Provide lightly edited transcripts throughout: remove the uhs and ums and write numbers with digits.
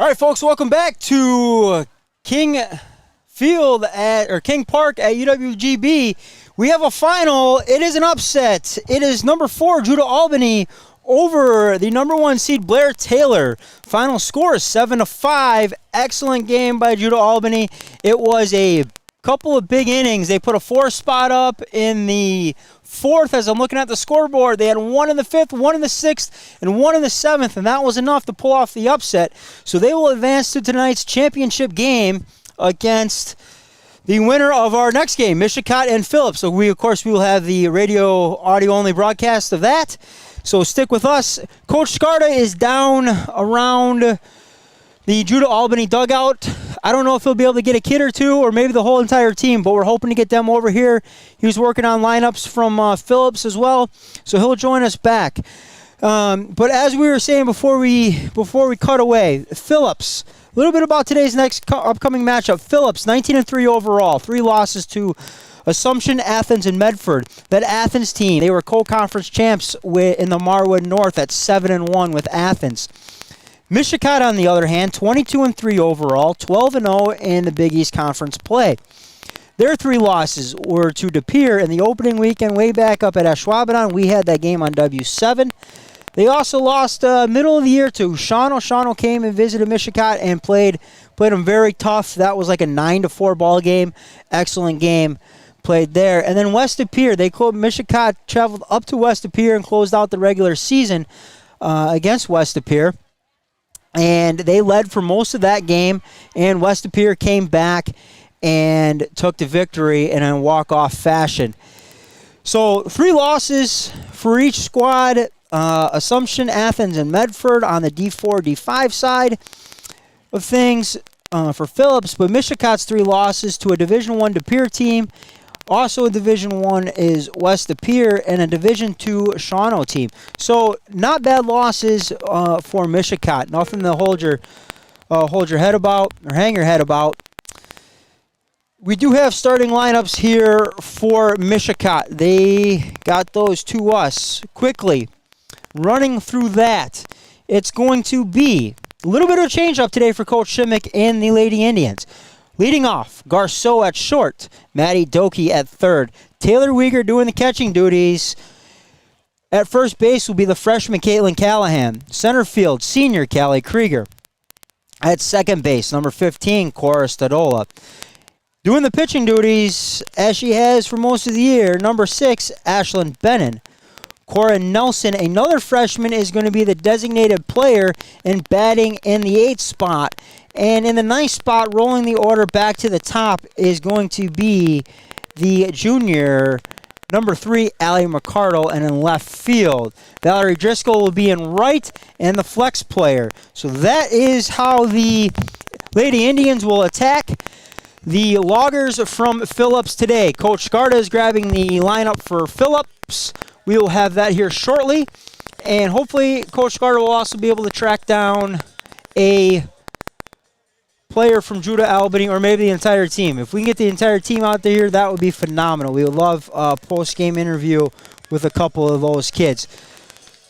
All right, folks, welcome back to King Park at UWGB. We have a final. It is an upset. It is number 4, Judah Albany, over the number 1 seed Blair Taylor. Final score is 7-5. Excellent game by Judah Albany. It was a couple of big innings. They put a 4 spot up in the 4th. As I'm looking at the scoreboard, they had 1 in the 5th, 1 in the 6th, and 1 in the 7th, and that was enough to pull off the upset. So they will advance to tonight's championship game against the winner of our next game, Mishicot and Phillips. So we will have the radio audio-only broadcast of that. So stick with us. Coach Scarda is down around the Judah Albany dugout. I don't know if he'll be able to get a kid or two or maybe the whole entire team, but we're hoping to get them over here. He was working on lineups from Phillips as well, so he'll join us back. But as we were saying before we cut away, Phillips, a little bit about today's next upcoming matchup. Phillips, 19-3 overall, 3 losses to Assumption, Athens, and Medford. That Athens team, they were co-conference champs in the Marwood North at 7-1 with Athens. Mishicot, on the other hand, 22-3 overall, 12-0 in the Big East Conference play. Their 3 losses were to De Pere in the opening weekend way back up at Ashwaubenon. We had that game on W7. They also lost middle of the year to Shawano. Shawano came and visited Mishicot and played them very tough. That was like a 9-4 ball game. Excellent game played there. And then West De Pere, Mishicot traveled up to West De Pere and closed out the regular season against West De Pere. And they led for most of that game, and West De Pere came back and took the victory in a walk-off fashion. So 3 losses for each squad. Assumption, Athens, and Medford on the D4, D5 side of things for Phillips. But Mishicot's 3 losses to a Division I De Pere team. Also in Division I is West De Pere and a Division II Shawano team. So not bad losses for Mishicot. Nothing to hold your head about or hang your head about. We do have starting lineups here for Mishicot. They got those to us quickly. Running through that, it's going to be a little bit of a change-up today for Coach Shimmick and the Lady Indians. Leading off, Garceau at short, Maddie Doki at third, Taylor Weeger doing the catching duties. At first base will be the freshman Caitlin Callahan. Center field, senior Callie Krieger. At second base, number 15, Cora Stadola. Doing the pitching duties, as she has for most of the year, number 6, Ashlyn Bennon. Cora Nelson, another freshman, is going to be the designated player and batting in the 8th spot. And in the 9th spot, rolling the order back to the top, is going to be the junior, number 3, Allie McCardle, and in left field, Valerie Driscoll will be in right and the flex player. So that is how the Lady Indians will attack the Loggers from Phillips today. Coach Scarda is grabbing the lineup for Phillips. We will have that here shortly. And hopefully Coach Scarda will also be able to track down a player from Judah Albany or maybe the entire team. If we can get the entire team out there, that would be phenomenal. We would love a post-game interview with a couple of those kids.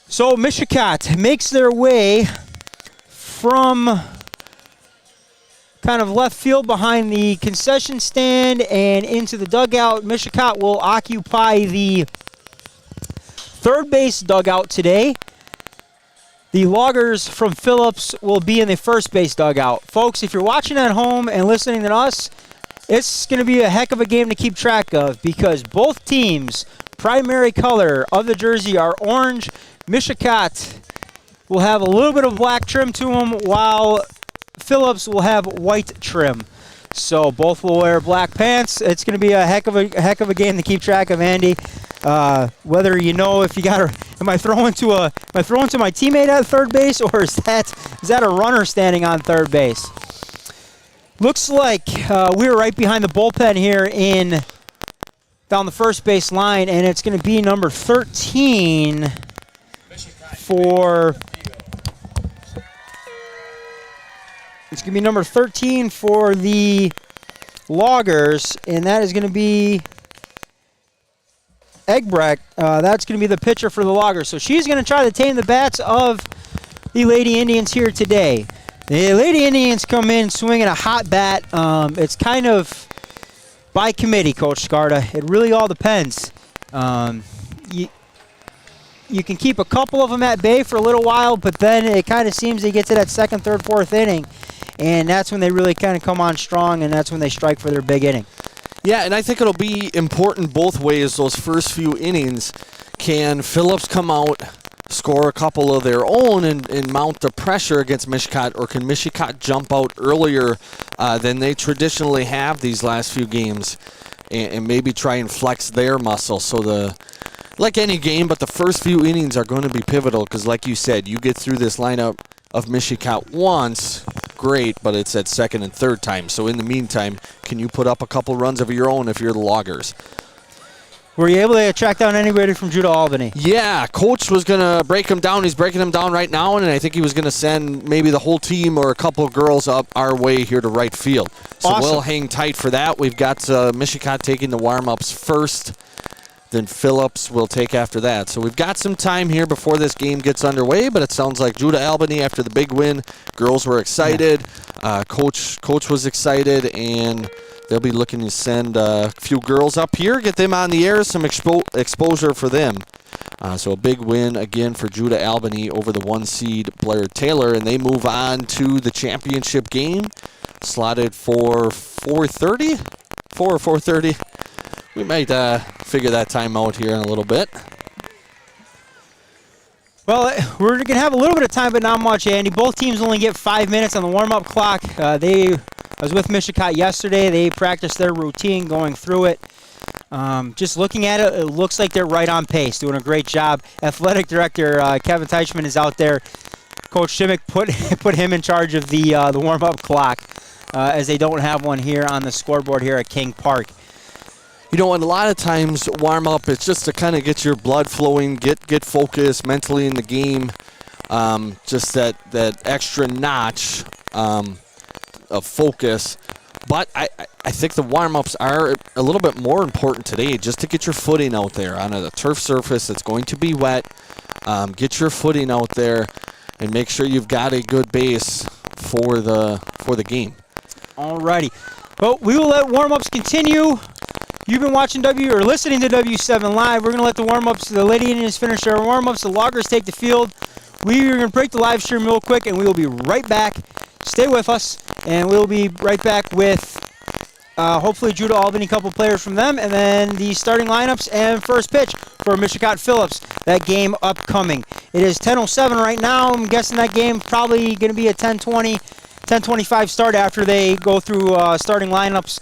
So Mishicot makes their way from kind of left field behind the concession stand and into the dugout. Mishicot will occupy the third base dugout today. The Loggers from Phillips will be in the first base dugout. Folks, if you're watching at home and listening to us, it's going to be a heck of a game to keep track of because both teams' primary color of the jersey are orange. Mishicot will have a little bit of black trim to them, while Phillips will have white trim. So both will wear black pants. It's going to be a heck of a game to keep track of, Andy. Whether you know if you got am I throwing to my teammate at third base, or is that a runner standing on third base? Looks like we're right behind the bullpen here down the first base line, and it's going to be number 13 for. It's going to be number 13 for the Loggers, and that is going to be Egbrecht. That's going to be the pitcher for the Loggers. So she's going to try to tame the bats of the Lady Indians here today. The Lady Indians come in swinging a hot bat. It's kind of by committee, Coach Scarda. It really all depends. You can keep a couple of them at bay for a little while, but then it kind of seems they get to that second, third, fourth inning, and that's when they really kind of come on strong, and that's when they strike for their big inning. Yeah, and I think it'll be important both ways. Those first few innings, can Phillips come out, score a couple of their own, and mount the pressure against Mishicot, or can Mishicot jump out earlier than they traditionally have these last few games, and maybe try and flex their muscle? So like any game, but the first few innings are going to be pivotal because, like you said, you get through this lineup of Mishicot once, great, but it's at second and third time. So in the meantime, can you put up a couple runs of your own if you're the Loggers? Were you able to track down anybody from Judah Albany? Yeah, Coach was going to break him down. He's breaking him down right now, and I think he was going to send maybe the whole team or a couple of girls up our way here to right field. So awesome. We'll hang tight for that. We've got Mishicot taking the warm-ups first. Then Phillips will take after that. So we've got some time here before this game gets underway, but it sounds like Judah Albany, after the big win, girls were excited. Coach was excited, and they'll be looking to send a few girls up here, get them on the air, some exposure for them. So a big win again for Judah Albany over the 1-seed Blair Taylor, and they move on to the championship game, slotted for 4:30? 4 or 4:30? We might figure that time out here in a little bit. Well, we're going to have a little bit of time, but not much, Andy. Both teams only get 5 minutes on the warm-up clock. I was with Mishicot yesterday. They practiced their routine, going through it. Just looking at it, it looks like they're right on pace, doing a great job. Athletic director Kevin Teichman is out there. Coach Shimmick put him in charge of the warm-up clock, as they don't have one here on the scoreboard here at King Park. You know, and a lot of times warm-up, it's just to kind of get your blood flowing, get focused mentally in the game, just that extra notch of focus. But I think the warm-ups are a little bit more important today, just to get your footing out there on a turf surface that's going to be wet. Get your footing out there and make sure you've got a good base for the game. All righty. Well, we will let warm-ups continue. You've been watching listening to W7 Live. We're going to let the warm-ups, the Lady Indians finish their warm-ups. The Loggers take the field. We are going to break the live stream real quick, and we will be right back. Stay with us, and we'll be right back with hopefully Judah Albany, a couple players from them, and then the starting lineups and first pitch for Mishicot Phillips. That game upcoming. It is 10:07 right now. I'm guessing that game probably going to be a 10:20, 10:25 start after they go through starting lineups